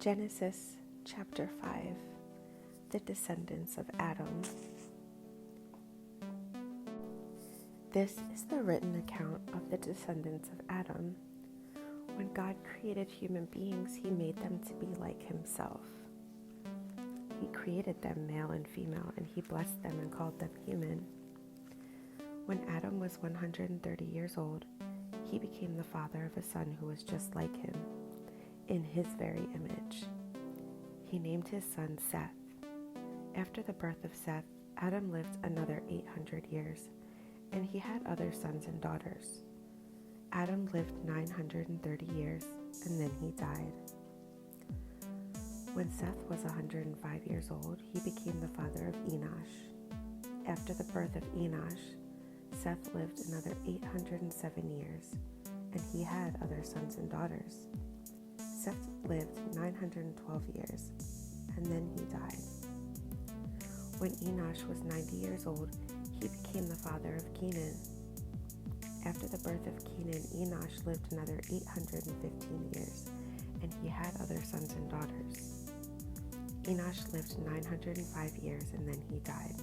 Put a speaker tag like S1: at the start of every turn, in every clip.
S1: Genesis chapter 5, the descendants of Adam. This is the written account of the descendants of Adam. When God created human beings, he made them to be like himself. He created them male and female, and he blessed them and called them human. When Adam was 130 years old, he became the father of a son who was just like him, in his very image. He named his son Seth. After the birth of Seth, Adam lived another 800 years, and he had other sons and daughters. Adam lived 930 years, and then he died. When Seth was 105 years old, he became the father of Enosh. After the birth of Enosh, Seth lived another 807 years, and he had other sons and daughters. Seth lived 912 years, and then he died. When Enosh was 90 years old, he became the father of Kenan. After the birth of Kenan, Enosh lived another 815 years, and he had other sons and daughters. Enosh lived 905 years, and then he died.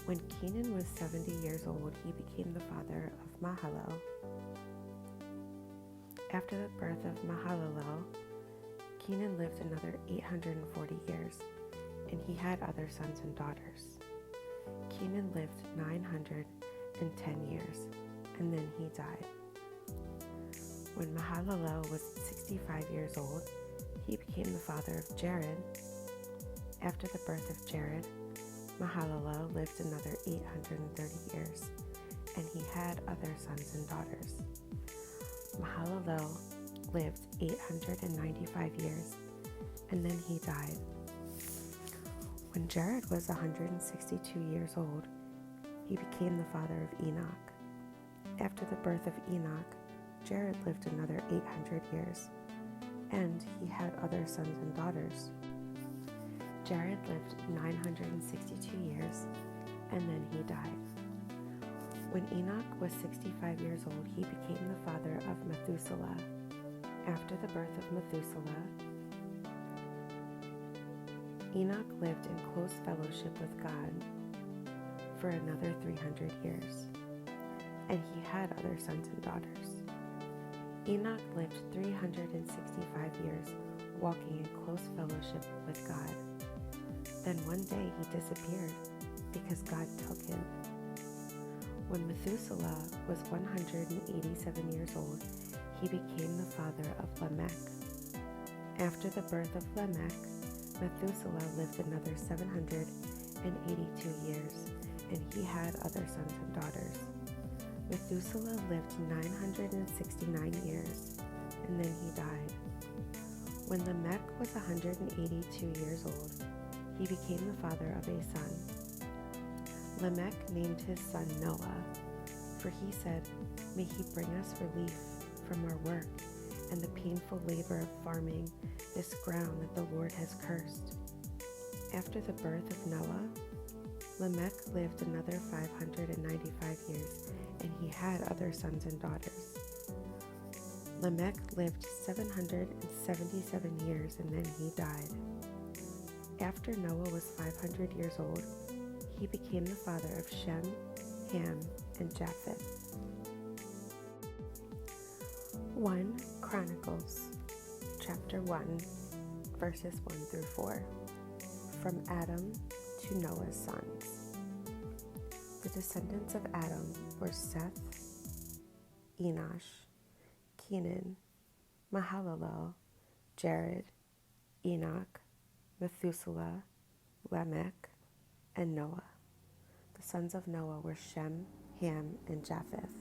S1: When Kenan was 70 years old, he became the father of Mahalalel. After the birth of Mahalalel, Kenan lived another 840 years, and he had other sons and daughters. Kenan lived 910 years, and then he died. When Mahalalel was 65 years old, he became the father of Jared. After the birth of Jared, Mahalalel lived another 830 years, and he had other sons and daughters. Mahalalel lived 895 years, and then he died. When Jared was 162 years old, he became the father of Enoch. After the birth of Enoch, Jared lived another 800 years, and he had other sons and daughters. Jared lived 962 years, and then he died. When Enoch was 65 years old, he became the father of Methuselah. After the birth of Methuselah, Enoch lived in close fellowship with God for another 300 years, and he had other sons and daughters. Enoch lived 365 years, walking in close fellowship with God. Then one day he disappeared because God took him. When Methuselah was 187 years old, he became the father of Lamech. After the birth of Lamech, Methuselah lived another 782 years, and he had other sons and daughters. Methuselah lived 969 years, and then he died. When Lamech was 182 years old, he became the father of a son. Lamech named his son Noah, for he said, "May he bring us relief from our work and the painful labor of farming this ground that the Lord has cursed." After the birth of Noah, Lamech lived another 595 years, and he had other sons and daughters. Lamech lived 777 years, and then he died. After Noah was 500 years old, he became the father of Shem, Ham, and Japheth. 1 Chronicles chapter 1, verses 1 through 4. From Adam to Noah's sons. The descendants of Adam were Seth, Enosh, Kenan, Mahalalel, Jared, Enoch, Methuselah, Lamech, and Noah. The sons of Noah were Shem, Ham, and Japheth.